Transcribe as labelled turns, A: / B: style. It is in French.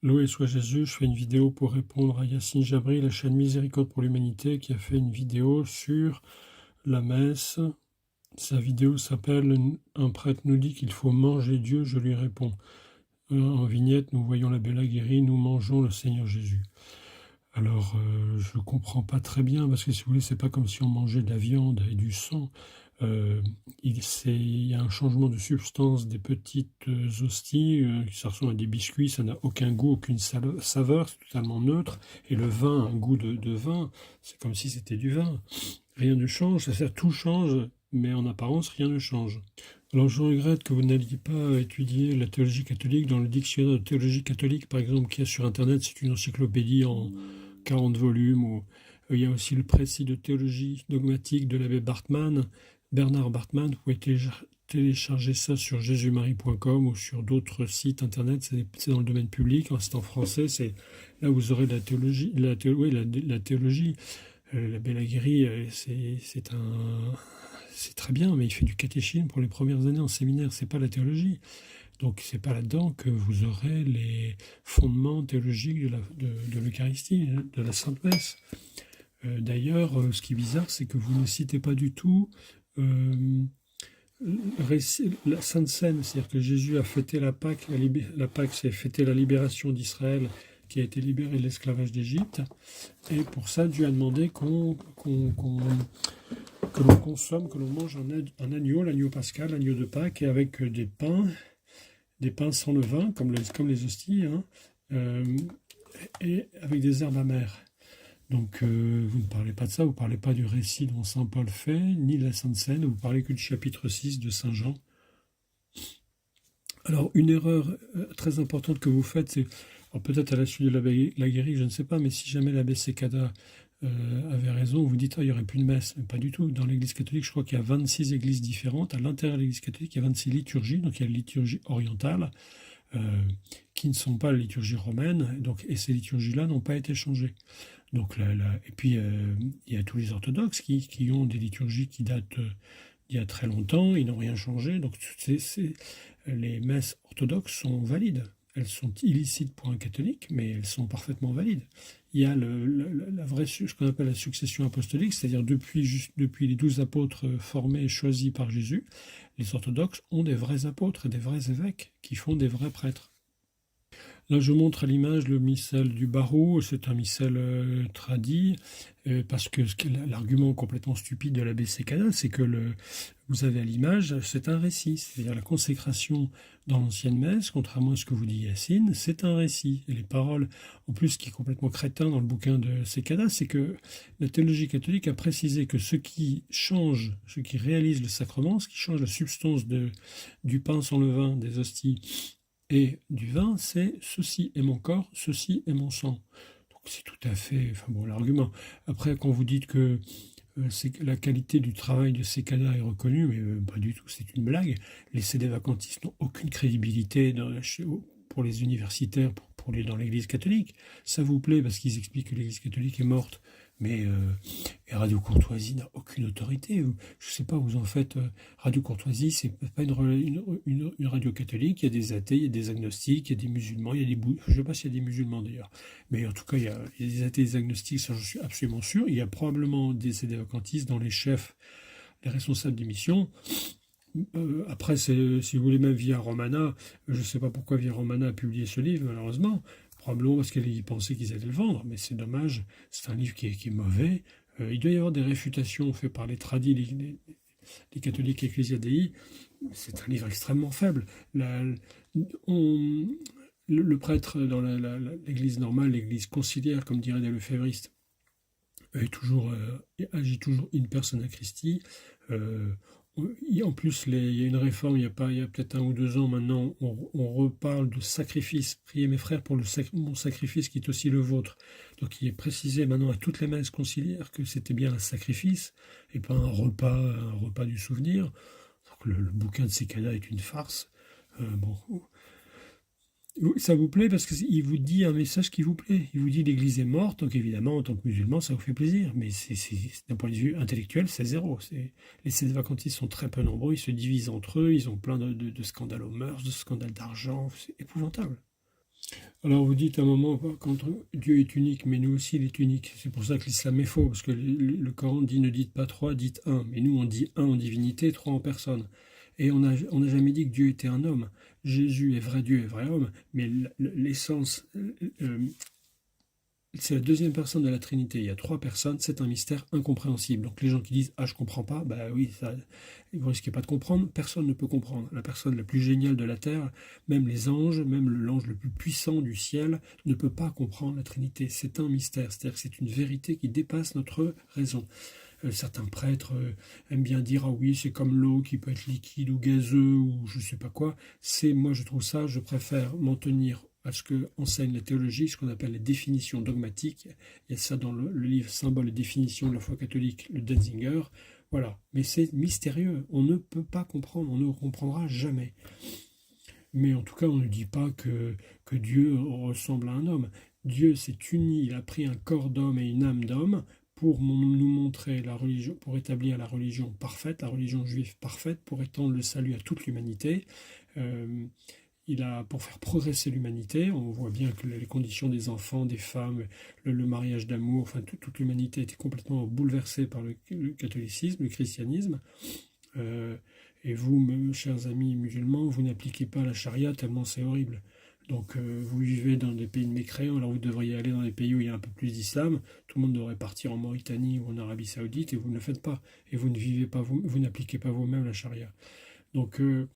A: Loué soit Jésus, je fais une vidéo pour répondre à Yassine Jabri, la chaîne Miséricorde pour l'Humanité, qui a fait une vidéo sur la messe. Sa vidéo s'appelle « Un prêtre nous dit qu'il faut manger Dieu, je lui réponds ». En vignette, nous voyons l'abbé Laguérie, nous mangeons le Seigneur Jésus. Alors, je ne comprends pas très bien, parce que si vous voulez, c'est pas comme si on mangeait de la viande et du sang. Il y a un changement de substance des petites hosties, ça ressemble à des biscuits, ça n'a aucun goût, aucune saveur, c'est totalement neutre. Et le vin a un goût de vin, c'est comme si c'était du vin. Rien ne change, tout change, mais en apparence, rien ne change. Alors je regrette que vous n'alliez pas étudier la théologie catholique dans le dictionnaire de théologie catholique, par exemple, qu'il y a sur Internet. C'est une encyclopédie en 40 volumes. Où, il y a aussi le précis de théologie dogmatique de l'abbé Bernard Bartman. Vous pouvez télécharger ça sur jésusmarie.com ou sur d'autres sites Internet. C'est dans le domaine public, c'est en français. C'est là où vous aurez la théologie. La théologie. L'abbé Laguérie, c'est très bien, mais il fait du catéchisme pour les premières années en séminaire, c'est pas la théologie. Donc c'est pas là-dedans que vous aurez les fondements théologiques de l'Eucharistie, de la Sainte Messe. D'ailleurs, ce qui est bizarre, c'est que vous ne citez pas du tout la Sainte Seine, c'est-à-dire que Jésus a fêté la Pâque. La Pâque, c'est fêter la libération d'Israël, qui a été libéré de l'esclavage d'Égypte. Et pour ça, Dieu a demandé que l'on consomme, que l'on mange un agneau, l'agneau pascal, l'agneau de Pâques, et avec des pains sans levain, comme les hosties, et avec des herbes amères. Donc, vous ne parlez pas de ça, vous ne parlez pas du récit dont saint Paul fait, ni de la Sainte Seine, vous parlez que du chapitre 6 de saint Jean. Alors, une erreur très importante que vous faites, c'est, peut-être à la suite de l'abbé Laguérie, je ne sais pas, mais si jamais l'abbé Secada avait raison, vous dites, il n'y aurait plus de messe. Mais pas du tout. Dans l'Église catholique, je crois qu'il y a 26 églises différentes. À l'intérieur de l'Église catholique, il y a 26 liturgies. Donc, il y a la liturgie orientale, qui ne sont pas la liturgie romaine. Donc, et ces liturgies-là n'ont pas été changées. Donc, et puis, il y a tous les orthodoxes qui ont des liturgies qui datent d'il y a très longtemps. Ils n'ont rien changé. Donc, les messes orthodoxes sont valides. Elles sont illicites pour un catholique, mais elles sont parfaitement valides. Il y a ce qu'on appelle la succession apostolique, c'est-à-dire depuis les 12 apôtres formés et choisis par Jésus, les orthodoxes ont des vrais apôtres et des vrais évêques qui font des vrais prêtres. Là, je montre à l'image le missel du Barreau. C'est un missel tradit, parce que l'argument complètement stupide de l'abbé Secada, c'est que vous avez à l'image, c'est un récit. C'est-à-dire la consécration dans l'ancienne messe, contrairement à ce que vous dit Yassine, c'est un récit. Et les paroles, en plus, ce qui est complètement crétin dans le bouquin de Secada, c'est que la théologie catholique a précisé que ce qui réalise le sacrement, ce qui change la substance du pain sans levain, des hosties, et du vin, c'est « ceci est mon corps, ceci est mon sang ». Donc c'est tout à fait, l'argument. Après, quand vous dites que la qualité du travail de Secada est reconnue, mais pas du tout, c'est une blague. Les sédévacantistes n'ont aucune crédibilité pour les universitaires, dans l'Église catholique. Ça vous plaît parce qu'ils expliquent que l'Église catholique est morte, mais Radio Courtoisie n'a aucune autorité. Je ne sais pas, vous en faites. Radio Courtoisie, c'est pas une radio catholique. Il y a des athées, il y a des agnostiques, il y a des musulmans, je ne sais pas s'il y a des musulmans d'ailleurs, mais en tout cas, il y a des athées et des agnostiques, ça je suis absolument sûr. Il y a probablement des sédévacantistes dans les chefs, les responsables des missions. Après, si vous voulez, même Via Romana, je ne sais pas pourquoi Via Romana a publié ce livre, malheureusement. Probablement parce qu'elle pensait qu'ils allaient le vendre, mais c'est dommage, c'est un livre qui est mauvais. Il doit y avoir des réfutations faites par les tradis, les catholiques Ecclesia Dei. C'est un livre extrêmement faible. Le prêtre dans l'église normale, l'église conciliaire, comme dirait des lefévristes, agit toujours in persona Christi. En plus, il y a une réforme, il y a peut-être 1 ou 2 ans maintenant, on reparle de sacrifice. Priez mes frères pour mon sacrifice qui est aussi le vôtre. Donc il est précisé maintenant à toutes les messes conciliaires que c'était bien un sacrifice et pas un repas du souvenir. Donc le bouquin de Secada est une farce. Ça vous plaît parce qu'il vous dit un message qui vous plaît. Il vous dit l'Église est morte, donc évidemment, en tant que musulman, ça vous fait plaisir. Mais d'un point de vue intellectuel, c'est zéro. Les sédévacantistes sont très peu nombreux, ils se divisent entre eux, ils ont plein de scandales aux mœurs, de scandales d'argent, c'est épouvantable. Alors vous dites à un moment, quand Dieu est unique, mais nous aussi il est unique. C'est pour ça que l'islam est faux, parce que le Coran dit ne dites pas trois, dites un. Mais nous on dit un en divinité, trois en personne. Et on n'a jamais dit que Dieu était un homme. Jésus est vrai Dieu et vrai homme, mais l'essence, c'est la deuxième personne de la Trinité. Il y a trois personnes, c'est un mystère incompréhensible. Donc les gens qui disent ah je comprends pas, bah oui, ça, vous risquez pas de comprendre. Personne ne peut comprendre. La personne la plus géniale de la terre, même les anges, même l'ange le plus puissant du ciel, ne peut pas comprendre la Trinité. C'est un mystère, c'est-à-dire que c'est une vérité qui dépasse notre raison. Certains prêtres aiment bien dire ah oui c'est comme l'eau qui peut être liquide ou gazeux ou je sais pas quoi. Moi je trouve ça, je préfère m'en tenir à ce que enseigne la théologie, ce qu'on appelle les définitions dogmatiques. Il y a ça dans le livre Symboles et définitions de la foi catholique, le Denzinger. Voilà, mais c'est mystérieux, on ne peut pas comprendre, on ne comprendra jamais. Mais en tout cas, on ne dit pas que Dieu ressemble à un homme. Dieu s'est uni, il a pris un corps d'homme et une âme d'homme pour nous montrer la religion, pour établir la religion parfaite, la religion juive parfaite, pour étendre le salut à toute l'humanité. Euh, pour faire progresser l'humanité, on voit bien que les conditions des enfants, des femmes, le mariage d'amour, enfin toute l'humanité a été complètement bouleversée par le catholicisme, le christianisme. Euh, et vous, chers amis musulmans, vous n'appliquez pas la charia tellement c'est horrible. Donc vous vivez dans des pays de mécréants, alors vous devriez aller dans des pays où il y a un peu plus d'islam. Tout le monde devrait partir en Mauritanie ou en Arabie Saoudite et vous ne le faites pas. Et vous ne vivez pas, vous n'appliquez pas vous-même la charia. Donc